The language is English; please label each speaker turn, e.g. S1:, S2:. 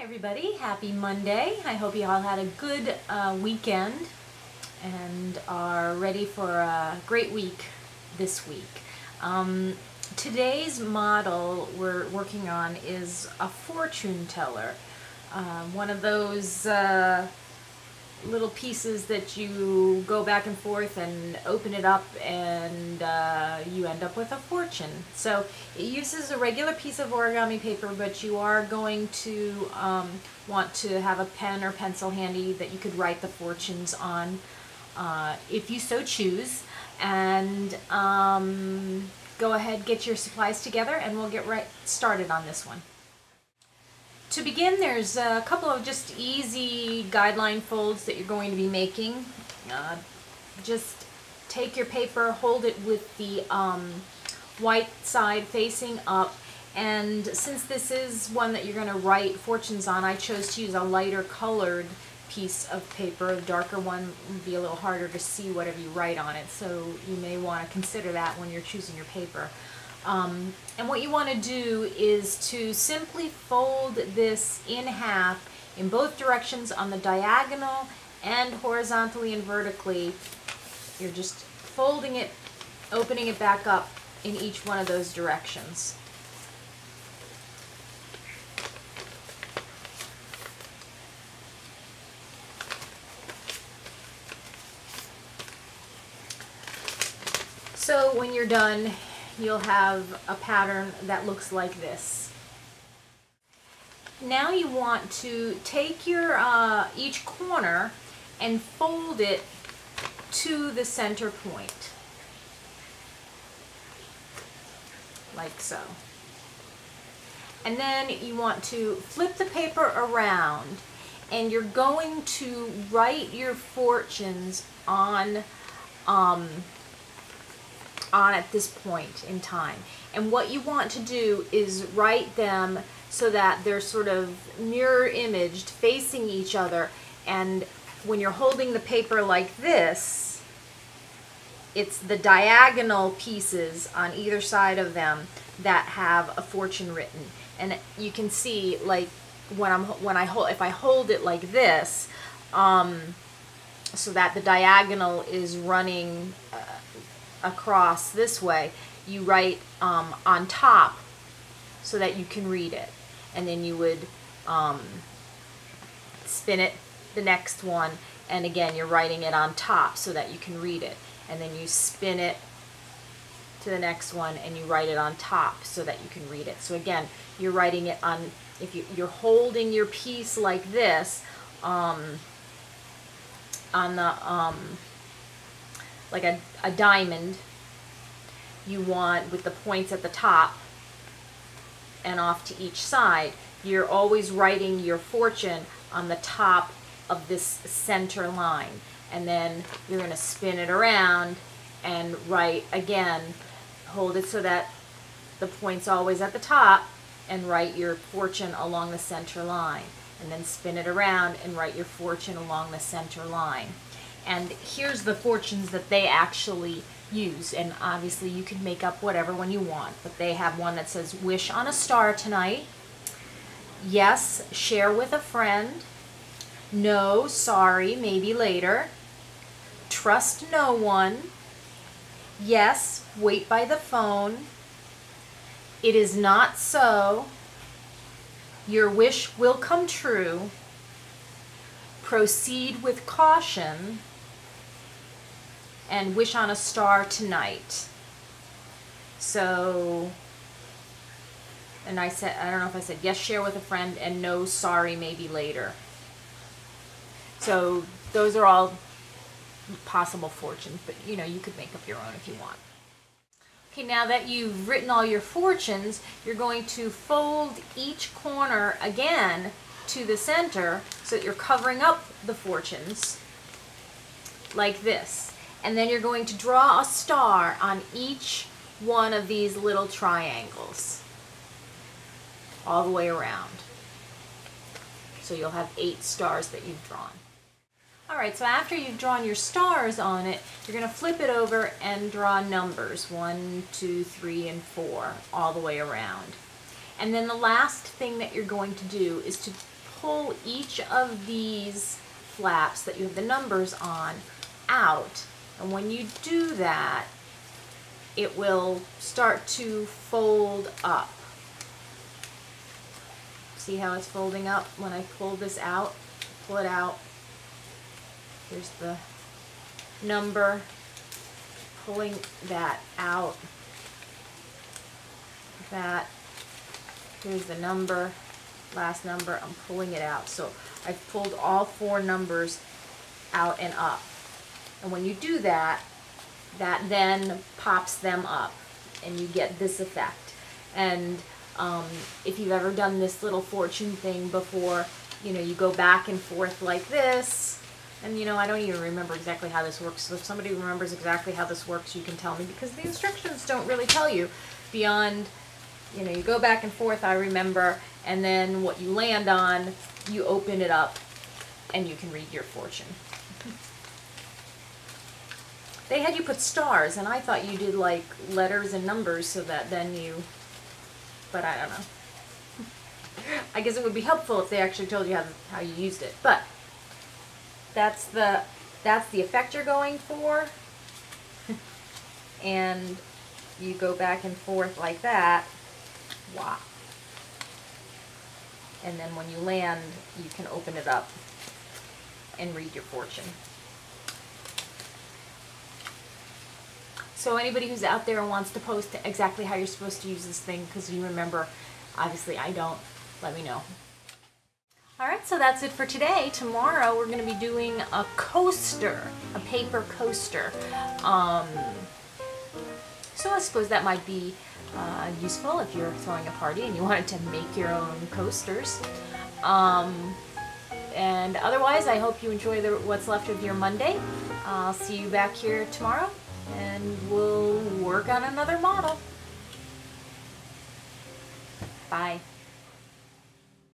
S1: everybody, happy Monday. I hope you all had a good weekend and are ready for a great week this week. Today's model we're working on is a fortune teller. One of those little pieces that you go back and forth and open it up and you end up with a fortune. So it uses a regular piece of origami paper, but you are going to want to have a pen or pencil handy that you could write the fortunes on if you so choose. And go ahead, get your supplies together, and we'll get right started on this one. To begin, there's a couple of just easy guideline folds that you're going to be making. Just take your paper, hold it with the white side facing up, and since this is one that you're going to write fortunes on, I chose to use a lighter colored piece of paper. A darker one would be a little harder to see whatever you write on it, so you may want to consider that when you're choosing your paper. And what you want to do is to simply fold this in half in both directions on the diagonal and horizontally and vertically. You're just folding it, opening it back up in each one of those directions. So when you're done, you'll have a pattern that looks like this. Now you want to take your each corner and fold it to the center point, like so. And then you want to flip the paper around, and you're going to write your fortunes on at this point in time. And what you want to do is write them so that they're sort of mirror imaged facing each other, and when you're holding the paper like this, it's the diagonal pieces on either side of them that have a fortune written. And you can see, like, if I hold it like this, so that the diagonal is running across this way, you write on top so that you can read it, and then you would spin it the next one, and again you're writing it on top so that you can read it, and then you spin it to the next one and you write it on top so that you can read it. So again, you're writing it on, if you're holding your piece like this on the like a diamond, you want, with the points at the top and off to each side, you're always writing your fortune on the top of this center line, and then you're going to spin it around and write again, hold it so that the point's always at the top, and write your fortune along the center line, and then spin it around and write your fortune along the center line. And here's the fortunes that they actually use, and obviously you can make up whatever one you want, but they have one that says wish on a star tonight, yes, share with a friend, no, sorry, maybe later, trust no one, yes, wait by the phone, it is not so, your wish will come true, proceed with caution, and wish on a star tonight. So, and I don't know if I said yes, share with a friend, and no, sorry, maybe later. So those are all possible fortunes, but you know, you could make up your own if you want. Okay, now that you've written all your fortunes, you're going to fold each corner again to the center so that you're covering up the fortunes like this. And then you're going to draw a star on each one of these little triangles all the way around. So you'll have 8 stars that you've drawn. Alright, so after you've drawn your stars on it, you're going to flip it over and draw numbers, 1, 2, 3, and 4, all the way around. And then the last thing that you're going to do is to pull each of these flaps that you have the numbers on out. And when you do that, it will start to fold up. See how it's folding up when I pull this out? Pull it out. Here's the number. Pulling that out. That. Here's the number. Last number. I'm pulling it out. So I've pulled all 4 numbers out and up. And when you do that, that then pops them up and you get this effect. And if you've ever done this little fortune thing before, you know, you go back and forth like this, and you know, I don't even remember exactly how this works, so if somebody remembers exactly how this works, you can tell me, because the instructions don't really tell you beyond, you know, you go back and forth, I remember, and then what you land on, you open it up and you can read your fortune. They had you put stars, and I thought you did like letters and numbers so that then you, but I don't know. I guess it would be helpful if they actually told you how you used it. But that's the effect you're going for. And you go back and forth like that. Wow. And then when you land, you can open it up and read your fortune. So anybody who's out there and wants to post exactly how you're supposed to use this thing, because you remember, obviously I don't, let me know. Alright, so that's it for today. Tomorrow we're going to be doing a coaster, a paper coaster. So I suppose that might be useful if you're throwing a party and you wanted to make your own coasters. And otherwise, I hope you enjoy what's left of your Monday. I'll see you back here tomorrow, and we'll work on another model. Bye.